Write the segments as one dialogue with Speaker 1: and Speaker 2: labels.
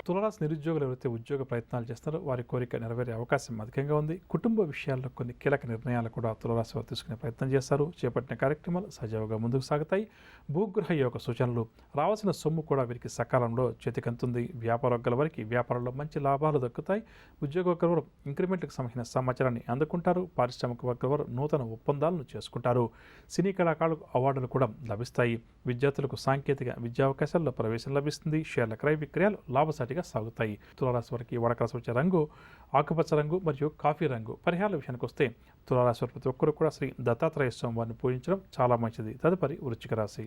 Speaker 1: తులారాశి నిరుద్యోగులు ఎవరైతే ఉద్యోగ ప్రయత్నాలు చేస్తారో వారి కోరిక నెరవేరే అవకాశం అధికంగా ఉంది. కుటుంబ విషయాల్లో కొన్ని కీలక నిర్ణయాలు కూడా తులారాశి వారు తీసుకునే ప్రయత్నం చేస్తారు. చేపట్టిన కార్యక్రమాలు సజావుగా ముందుకు సాగుతాయి. భూగ్రహ యోగ సూచనలు, రావాల్సిన సొమ్ము కూడా వీరికి సకాలంలో చేతికంతుంది. వ్యాపారవర్గాల వారికి వ్యాపారంలో మంచి లాభాలు దక్కుతాయి. ఉద్యోగ వారు ఇంక్రిమెంట్కి సంబంధించిన సమాచారాన్ని అందుకుంటారు. పారిశ్రామిక వర్గాల వారు నూతన ఒప్పందాలను చేసుకుంటారు. సినీ కళాకారులకు అవార్డులు కూడా లభిస్తాయి. విద్యార్థులకు సాంకేతిక విద్యా అవకాశాల్లో ప్రవేశం లభిస్తుంది. షేర్ల క్రయ విక్రయాలు లాభసాటిగా సాగుతాయి. తులారాశి వారికి వడకరాశి వచ్చే రంగు ఆకుపచ్చ రంగు మరియు కాఫీ రంగు. పరిహారాల విషయానికి వస్తే తులారాశి వారి ప్రతి ఒక్కరు కూడా శ్రీ దత్తాత్రేయ స్వామి వారిని పూజించడం చాలా మంచిది. తదుపరి వృశ్చిక రాశి.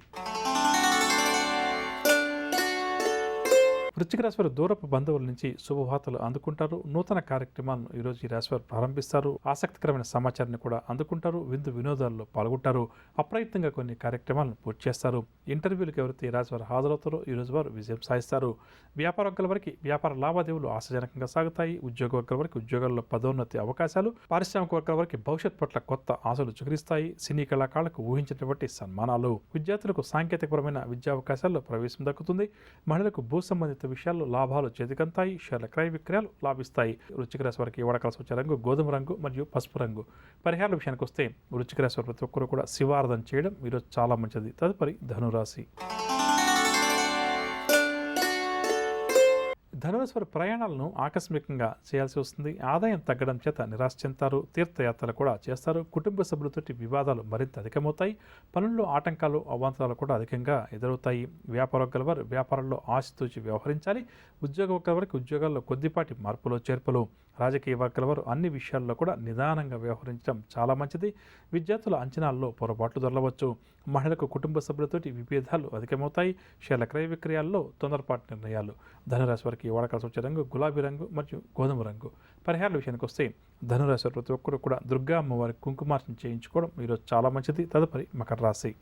Speaker 1: వృశ్చిక రాశి వారు దూరపు బంధువుల నుంచి శుభవార్తలు అందుకుంటారు. నూతన కార్యక్రమాలను ఈరోజు ఈ రాశి వారు ప్రారంభిస్తారు. ఆసక్తికరమైన సమాచారాన్ని కూడా అందుకుంటారు. విందు వినోదాల్లో పాల్గొంటారు. అప్రయత్నంగా కొన్ని కార్యక్రమాలను పూర్తి చేస్తారు. ఇంటర్వ్యూలకు ఎవరైతే ఈ రాశి వారు హాజరవుతారో ఈ రోజు వారు విజయం సాధిస్తారు. వ్యాపార వర్గాల వారికి వ్యాపార లావాదేవీలు ఆశాజనకంగా సాగుతాయి. ఉద్యోగ వర్గాల వారికి ఉద్యోగాల్లో పదోన్నతి అవకాశాలు, పారిశ్రామిక వర్గాల వారికి భవిష్యత్ పట్ల కొత్త ఆశలు చిగురిస్తాయి. సినీ కళాకారులకు ఊహించినటువంటి సన్మానాలు, విద్యార్థులకు సాంకేతికపరమైన విద్యా అవకాశాల్లో ప్రవేశం దక్కుతుంది. మహిళలకు భూ సంబంధిత విషయాల్లో లాభాలు చేతికంతాయి. షేర్ల క్రయ విక్రయాలు లాభిస్తాయి. వృశ్చిక రాశి వారికి వడకలసి వచ్చే రంగు గోధుమ రంగు మరియు పసుపు రంగు. పరిహారాల విషయానికి వస్తే వృశ్చిక రాశి వారి ప్రతి ఒక్కరు కూడా శివారాధన చేయడం ఈరోజు చాలా మంచిది. తదుపరి ధనురాశి. ధనురాశి వారి ప్రయాణాలను ఆకస్మికంగా చేయాల్సి వస్తుంది. ఆదాయం తగ్గడం చేత నిరాశ చెందుతారు. తీర్థయాత్రలు కూడా చేస్తారు. కుటుంబ సభ్యులతోటి వివాదాలు మరింత అధికమవుతాయి. పనుల్లో ఆటంకాలు అవాంతరాలు కూడా అధికంగా ఎదురవుతాయి. వ్యాపార వర్గాల వారు వ్యాపారంలో ఆచితూచి వ్యవహరించాలి. ఉద్యోగ వర్గాల వారికి ఉద్యోగాల్లో కొద్దిపాటి మార్పులు చేర్పులు. రాజకీయ వర్గాల వారు అన్ని విషయాల్లో కూడా నిదానంగా వ్యవహరించడం చాలా మంచిది. విద్యార్థుల అంచనాల్లో పొరపాట్లు దొరలవచ్చు. మహిళలకు కుటుంబ సభ్యులతోటి విభేదాలు అధికమవుతాయి. షేర్ల క్రయ విక్రయాల్లో తొందరపాటు నిర్ణయాలు. ధనురాశి వారికి వడకలసి వచ్చే రంగు గులాబీ రంగు మరియు గోధుమ రంగు. పరిహారాల విషయానికి వస్తే ధనురాశి ప్రతి ఒక్కరు కూడా దుర్గా అమ్మవారి కుంకుమార్చన చేయించుకోవడం ఈరోజు చాలా మంచిది. తదుపరి మకర రాశి.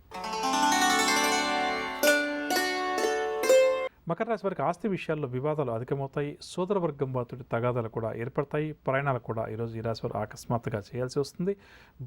Speaker 1: మకర రాశి వారికి ఆస్తి విషయాల్లో వివాదాలు అధికమవుతాయి. సోదర వర్గం వారితో తగాదాలు కూడా ఏర్పడతాయి. ప్రయాణాలు కూడా ఈరోజు ఈ రాశి వారు అకస్మాత్తుగా చేయాల్సి వస్తుంది.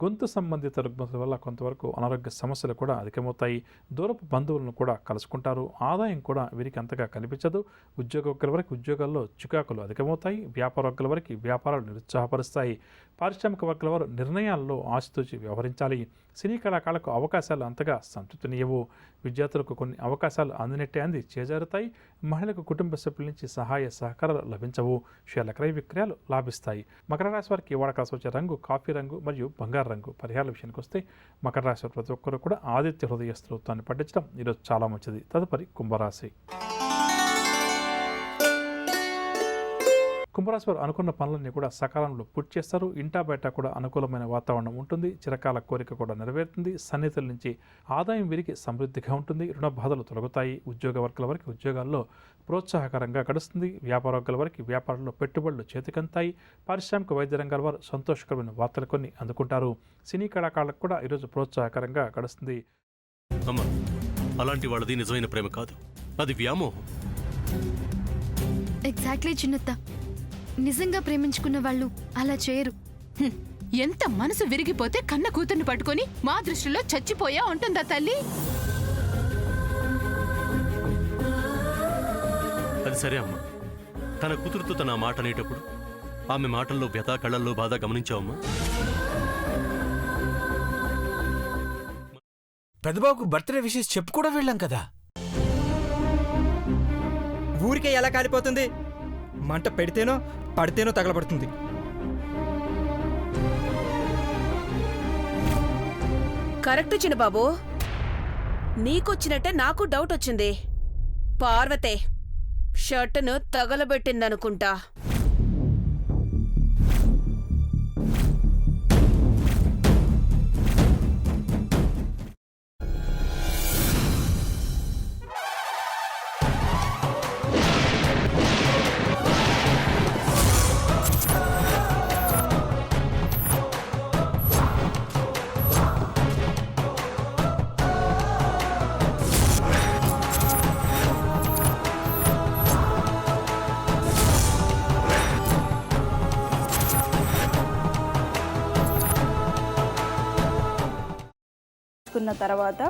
Speaker 1: గొంతు సంబంధిత రుగ్మతల వల్ల కొంతవరకు అనారోగ్య సమస్యలు కూడా అధికమవుతాయి. దూరపు బంధువులను కూడా కలుసుకుంటారు. ఆదాయం కూడా వీరికి అంతగా కనిపించదు. ఉద్యోగ వర్గాల వరకు ఉద్యోగాల్లో చికాకులు అధికమవుతాయి. వ్యాపార వర్గాల వరకు వ్యాపారాలు నిరుత్సాహపరుస్తాయి. పారిశ్రామిక వర్గాల వారు నిర్ణయాల్లో ఆచితూచి వ్యవహరించాలి. సినీ కళాకారులకు అవకాశాలు అంతగా సంతృప్తినియవు. విద్యార్థులకు కొన్ని అవకాశాలు అందినట్టే అంది చేజారుతాయి. మహిళలకు కుటుంబ సభ్యుల నుంచి సహాయ సహకారాలు లభించవు. షేర్ల క్రయ విక్రయాలు లాభిస్తాయి. మకర రాశి వారికి వాడకాల్సి వచ్చే రంగు కాఫీ రంగు మరియు బంగారు రంగు. పరిహారాల విషయానికి వస్తే మకర రాశి వారి ప్రతి ఒక్కరు కూడా ఆదిత్య హృదయ స్తోత్రాన్ని పఠించడం ఈరోజు చాలా మంచిది. తదుపరి కుంభరాశి. కుంభరాశి వారు అనుకున్న పనులన్నీ కూడా సకాలంలో పూర్తి చేస్తారు. ఇంటా బయట కూడా అనుకూలమైన వాతావరణం ఉంటుంది. చిరకాల కోరిక కూడా నెరవేరుతుంది. సన్నిహితుల నుంచి ఆదాయం వీరికి సమృద్ధిగా ఉంటుంది. రుణ బాధలు తొలగుతాయి. ఉద్యోగ వర్గాల వరకు ఉద్యోగాల్లో ప్రోత్సాహకరంగా గడుస్తుంది. వ్యాపార వర్గాల వరకు వ్యాపారంలో పెట్టుబడులు చేతికంతాయి. పారిశ్రామిక వైద్య రంగాల వారు సంతోషకరమైన వార్తలు కొన్ని అందుకుంటారు. సినీ కళాకారులకు కూడా ఈరోజు ప్రోత్సాహకరంగా గడుస్తుంది.
Speaker 2: అలాంటి వాళ్ళది నిజమైన ప్రేమ కాదు, అది వ్యామోహం.
Speaker 3: ఎగ్జాక్ట్లీ చిన్నత్త, నిజంగా ప్రేమించుకున్న వాళ్ళు అలా చేయరు.
Speaker 4: ఎంత మనసు విరిగిపోతే కన్న కూతుర్ని పట్టుకొని మా దృష్టిలో చచ్చిపోయా ఉంటుందా తల్లి?
Speaker 2: అది సరే అమ్మా, తన కూతురుతో తన మాట అనేటప్పుడు ఆమె మాటల్లో వ్యథ, కళ్ళల్లో బాధ గమనించావమ్మా?
Speaker 5: పెద్దబాబుకు బర్త్డే విషెస్ చెప్పు కూడా వెళ్ళాం కదా.
Speaker 6: ఊరికే ఎలా కాలిపోతుంది? మంట పెడితేనో పడితేనో తగలబడుతుంది.
Speaker 7: కరెక్ట్ చిన్నబాబు, నీకొచ్చినట్టే నాకు డౌట్ వచ్చింది. పార్వతే షర్టును తగలబెట్టిందనుకుంటా.
Speaker 8: తర్వాత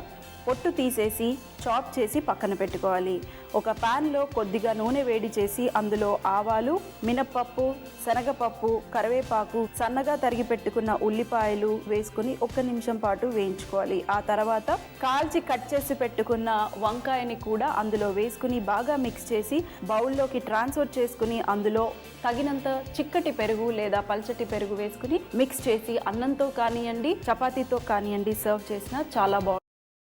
Speaker 8: పొట్టు తీసేసి చాప్ చేసి పక్కన పెట్టుకోవాలి. ఒక ప్యాన్లో కొద్దిగా నూనె వేడి చేసి అందులో ఆవాలు, మినప్పప్పు, శనగపప్పు, కరివేపాకు, సన్నగా తరిగి పెట్టుకున్న ఉల్లిపాయలు వేసుకుని 1 నిమిషం పాటు వేయించుకోవాలి. ఆ తర్వాత కాల్చి కట్ చేసి పెట్టుకున్న వంకాయని కూడా అందులో వేసుకుని బాగా మిక్స్ చేసి బౌల్లోకి ట్రాన్స్ఫర్ చేసుకుని అందులో తగినంత చిక్కటి పెరుగు లేదా పల్చటి పెరుగు వేసుకుని మిక్స్ చేసి అన్నంతో కానివ్వండి, చపాతీతో కానివ్వండి సర్వ్ చేసినా చాలా బాగుంటుంది.